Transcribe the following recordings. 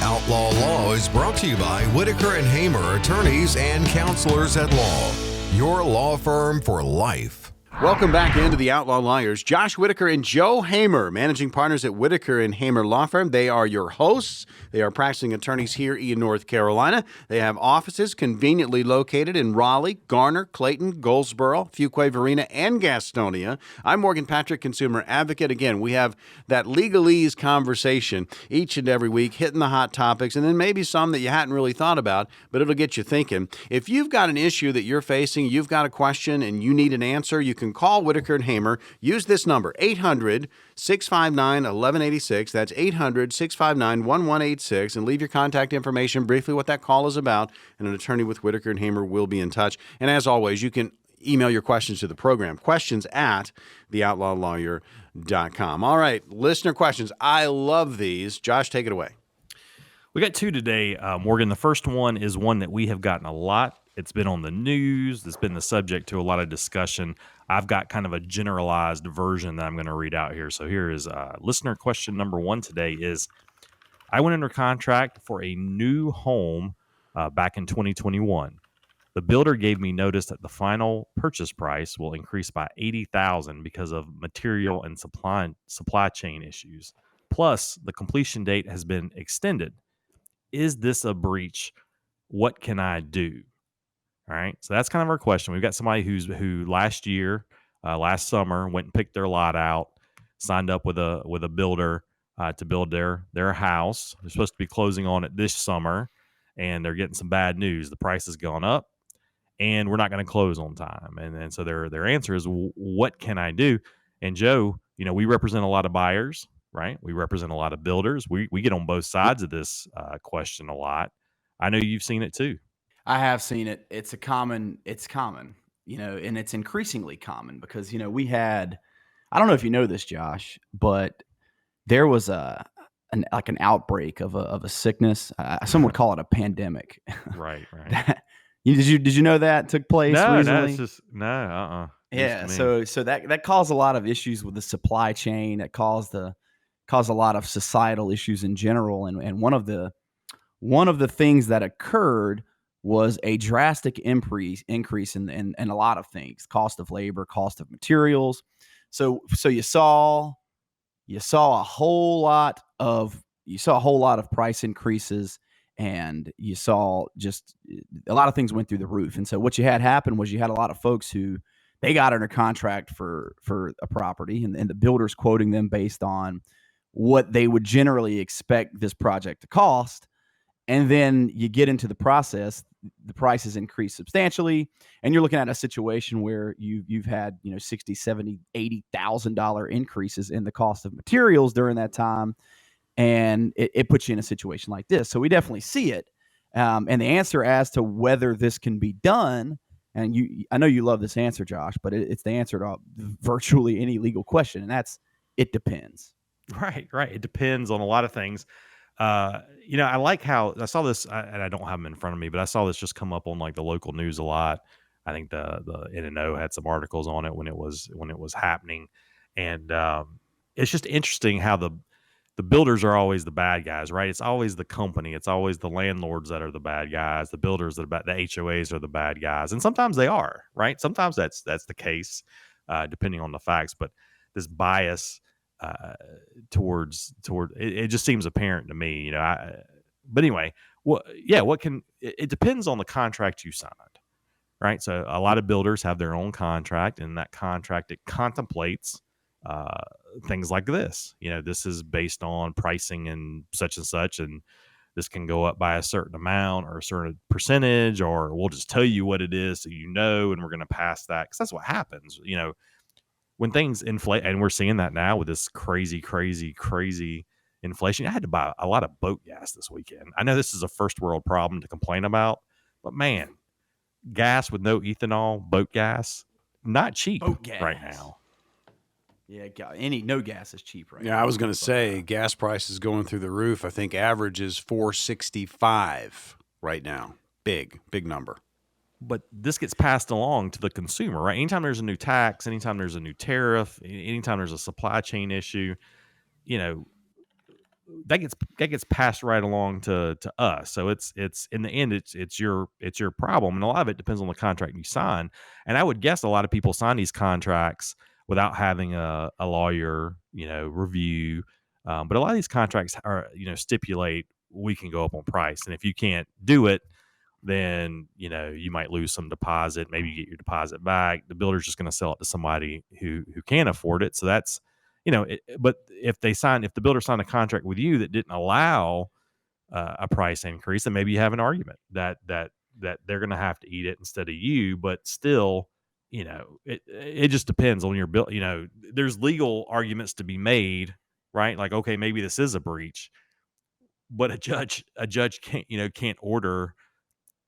Outlaw Law is brought to you by Whitaker and Hamer, attorneys and counselors at law. Your law firm for life. Welcome back into the Outlaw Lawyers. Josh Whitaker and Joe Hamer, managing partners at Whitaker and Hamer Law Firm. They are your hosts. They are practicing attorneys here in North Carolina. They have offices conveniently located in Raleigh, Garner, Clayton, Goldsboro, Fuquay, Varina, and Gastonia. I'm Morgan Patrick, consumer advocate. Again, we have that legalese conversation each and every week, hitting the hot topics, and then maybe some that you hadn't really thought about, but it'll get you thinking. If you've got an issue that you're facing, you've got a question, and you need an answer, you can call Whitaker and Hamer. Use this number, 800-659-1186. That's 800-659-1186, and leave your contact information, briefly what that call is about, and an attorney with Whitaker and Hamer will be in touch. And as always, you can email your questions to the program, questions@theoutlawlawyer.com. All right, listener questions. I love these. Josh, take it away. We got two today, Morgan. The first one is one that we have gotten a lot. It's been on the news. It's been the subject to a lot of discussion. I've got kind of a generalized version that I'm going to read out here. So here is listener question number one today is, I went under contract for a new home back in 2021. The builder gave me notice that the final purchase price will increase by $80,000 because of material and supply chain issues. Plus, the completion date has been extended. Is this a breach? What can I do? All right, so that's kind of our question. We've got somebody who last summer, went and picked their lot out, signed up with a builder to build their house. They're supposed to be closing on it this summer, and they're getting some bad news. The price has gone up, and we're not going to close on time. And so their answer is, what can I do? And Joe, we represent a lot of buyers, right? We represent a lot of builders. We get on both sides of this question a lot. I know you've seen it too. I have seen it. It's common, and it's increasingly common because, we had, I don't know if you know this, Josh, but there was an outbreak of a sickness. Some would call it a pandemic. Right. Did you know that took place recently? No, it's just, no. Yeah. So that caused a lot of issues with the supply chain. It caused a lot of societal issues in general. And one of the things that occurred was a drastic increase in a lot of things: cost of labor, cost of materials. So you saw a whole lot of price increases, and you saw just a lot of things went through the roof. And so what you had happen was you had a lot of folks who they got under contract for a property, and the builders quoting them based on what they would generally expect this project to cost. And then you get into the process, the prices increase substantially, and you're looking at a situation where you've had, $60,000, $70,000, $80,000 increases in the cost of materials during that time. And it puts you in a situation like this. So we definitely see it. And the answer as to whether this can be done, and I know you love this answer, Josh, but it's the answer to virtually any legal question. And that's, it depends. Right. It depends on a lot of things. I like how I saw this, and I don't have them in front of me, but I saw this just come up on like the local news a lot. I think the N&O had some articles on it when it was happening. And it's just interesting how the builders are always the bad guys, right? It's always the company. It's always the landlords that are the bad guys. The builders the HOAs are the bad guys. And sometimes they are, right? Sometimes that's the case, depending on the facts. But this bias towards it just seems apparent to me, but anyway, it depends on the contract you signed, right? So a lot of builders have their own contract, and that contract, it contemplates things like this. This is based on pricing and such, and this can go up by a certain amount or a certain percentage, or we'll just tell you what it is so and we're going to pass that, because that's what happens. When things inflate, and we're seeing that now with this crazy inflation. I had to buy a lot of boat gas this weekend. I know this is a first world problem to complain about, but man, gas with no ethanol, boat gas, not cheap right now. Yeah, no gas is cheap right now. Yeah, I was going to say gas prices going through the roof. I think average is $4.65 right now. Big number. But this gets passed along to the consumer, right? Anytime there's a new tax, anytime there's a new tariff, anytime there's a supply chain issue, that gets passed right along to us. So it's in the end, it's your problem, and a lot of it depends on the contract you sign. And I would guess a lot of people sign these contracts without having a lawyer, review. But a lot of these contracts are, stipulate we can go up on price, and if you can't do it, then you might lose some deposit. Maybe you get your deposit back. The builder's just going to sell it to somebody who can afford it. So that's but if the builder signed a contract with you that didn't allow a price increase, then maybe you have an argument that they're going to have to eat it instead of you. But still, it just depends on your bill. There's legal arguments to be made, right? Like, okay, maybe this is a breach, but a judge can't order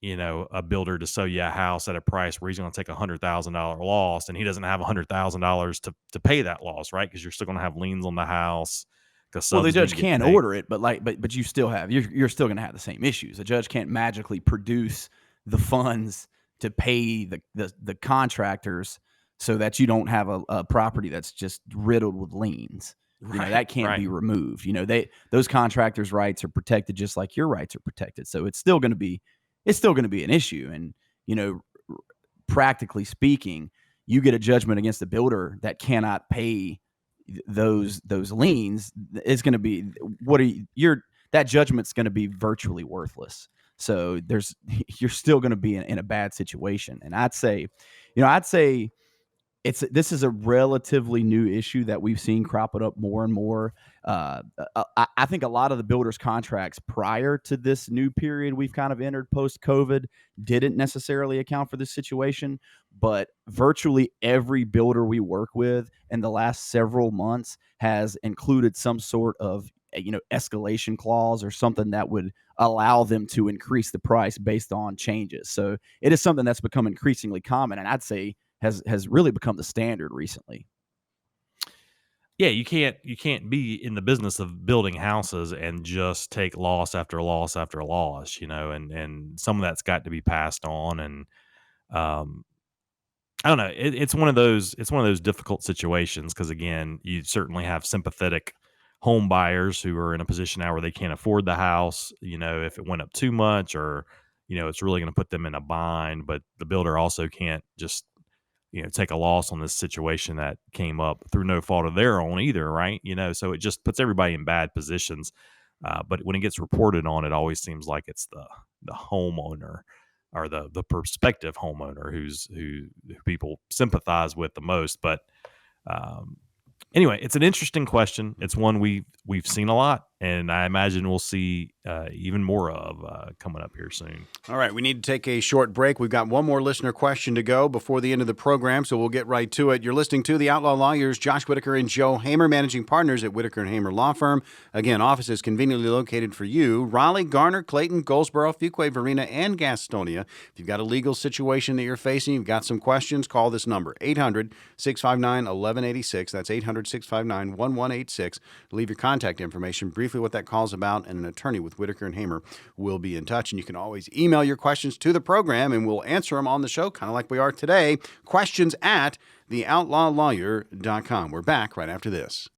a builder to sell you a house at a price where he's going to take $100,000 loss, and he doesn't have $100,000 to pay that loss, right? Because you're still going to have liens on the house. Well, the judge can order it, but you still have you're still going to have the same issues. The judge can't magically produce the funds to pay the contractors so that you don't have a property that's just riddled with liens. That can't be removed. Those contractors' rights are protected just like your rights are protected. So it's still going to be an issue. And, practically speaking, you get a judgment against the builder that cannot pay those liens. It's going to be that judgment's going to be virtually worthless. So you're still going to be in a bad situation. And I'd say this is a relatively new issue that we've seen cropping up more and more. I think a lot of the builders' contracts prior to this new period we've kind of entered post-COVID didn't necessarily account for this situation, but virtually every builder we work with in the last several months has included some sort of escalation clause or something that would allow them to increase the price based on changes. So it is something that's become increasingly common, and I'd say has really become the standard recently. Yeah, you can't be in the business of building houses and just take loss after loss after loss, and some of that's got to be passed on. And I don't know, it's one of those difficult situations because, again, you certainly have sympathetic home buyers who are in a position now where they can't afford the house, if it went up too much, or it's really going to put them in a bind. But the builder also can't just take a loss on this situation that came up through no fault of their own either, right? So it just puts everybody in bad positions. But when it gets reported on, it always seems like it's the homeowner or the prospective homeowner who people sympathize with the most. But anyway, it's an interesting question. It's one we've seen a lot, and I imagine we'll see even more of coming up here soon. All right, we need to take a short break. We've got one more listener question to go before the end of the program, so we'll get right to it. You're listening to the Outlaw Lawyers, Josh Whitaker and Joe Hamer, managing partners at Whitaker and Hamer Law Firm. Again, offices conveniently located for you: Raleigh, Garner, Clayton, Goldsboro, Fuquay, Varina, and Gastonia. If you've got a legal situation that you're facing, you've got some questions, call this number, 800-659-1186. That's 800-659-1186. Leave your contact information, briefly what that call's about, and an attorney with Whitaker and Hamer will be in touch. And you can always email your questions to the program, and we'll answer them on the show, kind of like we are today. Questions at theoutlawlawyer.com. We're back right after this.